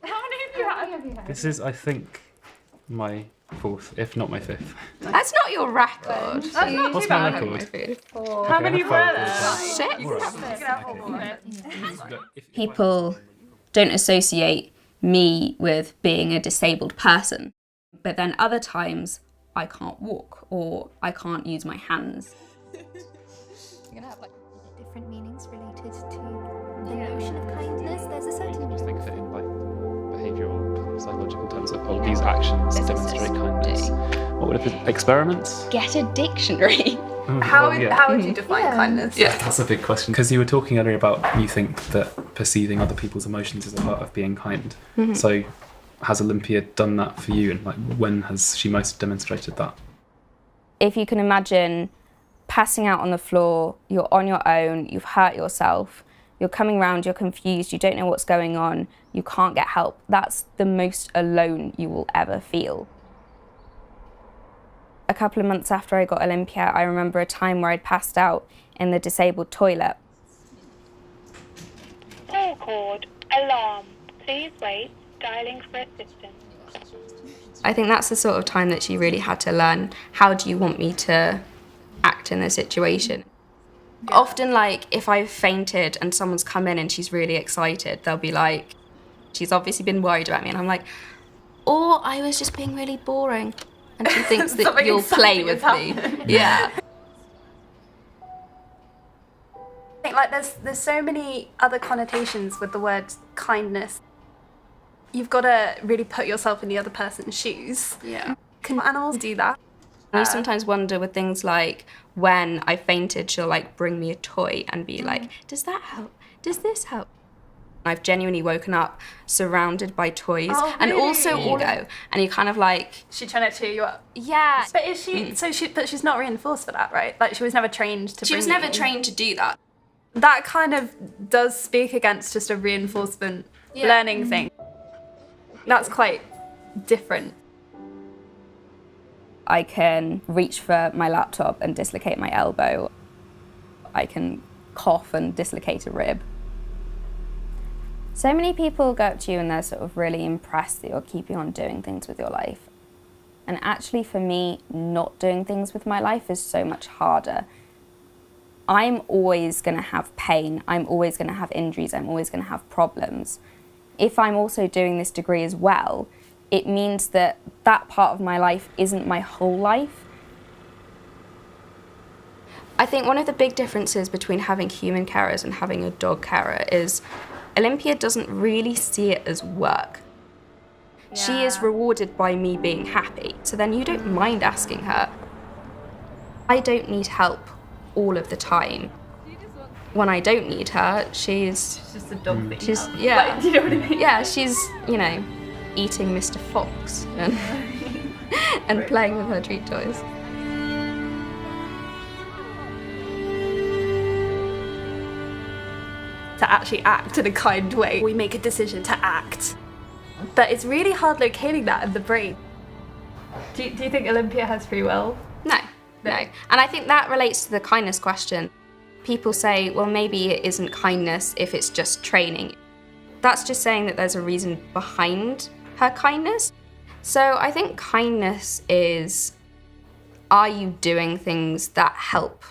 How many have you had? This is, I think, my 4th, if not my 5th. That's not your record. That's not What's too my bad. record? How many were there? 6. You can have one more. People don't associate me with being a disabled person, but then other times I can't walk or I can't use my hands. You're gonna have like different meanings related to the notion of kindness. There's a certain Just think of it in like behavioural, psychological terms of all these actions demonstrate kindness. What would it be? Experiments? Get a dictionary. How would you define kindness? Yeah, that's a big question. Because you were talking earlier about you think that perceiving other people's emotions is a part of being kind. So has Olympia done that for you? And like, when has she most demonstrated that? If you can imagine passing out on the floor, you're on your own, you've hurt yourself, you're coming round, you're confused, you don't know what's going on, you can't get help. That's the most alone you will ever feel. A couple of months after I got Olympia, I remember a time where I'd passed out in the disabled toilet. Call cord, alarm, please wait, dialing for assistance. I think that's the sort of time that she really had to learn, how do you want me to act in this situation? Yeah. Often, like, if I've fainted and someone's come in and she's really excited, they'll be like, she's obviously been worried about me, and I'm like, or I was just being really boring. And she thinks that you'll play with me. Yeah. I think like there's so many other connotations with the word kindness. You've got to really put yourself in the other person's shoes. Yeah. Can animals do that? You sometimes wonder with things like when I fainted, she'll like bring me a toy and be like, does that help? Does this help? I've genuinely woken up surrounded by toys and also ego, and you kind of like... She's trying to cheer you up. Yeah. But is she, but she's not reinforced for that, right? Like she was never trained to She was never trained to do that. That kind of does speak against just a reinforcement learning thing. That's quite different. I can reach for my laptop and dislocate my elbow. I can cough and dislocate a rib. So many people go up to you and they're sort of really impressed that you're keeping on doing things with your life. And actually for me, not doing things with my life is so much harder. I'm always going to have pain, I'm always going to have injuries, I'm always going to have problems. If I'm also doing this degree as well, it means that that part of my life isn't my whole life. I think one of the big differences between having human carers and having a dog carer is Olympia doesn't really see it as work. Yeah. She is rewarded by me being happy, so then you don't mind asking her. I don't need help all of the time. When I don't need her, she's just a dog thing. She's yeah. Like, do you know what I mean? Yeah, she's, you know, eating Mr. Fox and and playing with her treat toys. To actually act in a kind way, we make a decision to act. But it's really hard locating that in the brain. Do you think Olympia has free will? No. And I think that relates to the kindness question. People say, well, maybe it isn't kindness if it's just training. That's just saying that there's a reason behind her kindness. So I think kindness is, are you doing things that help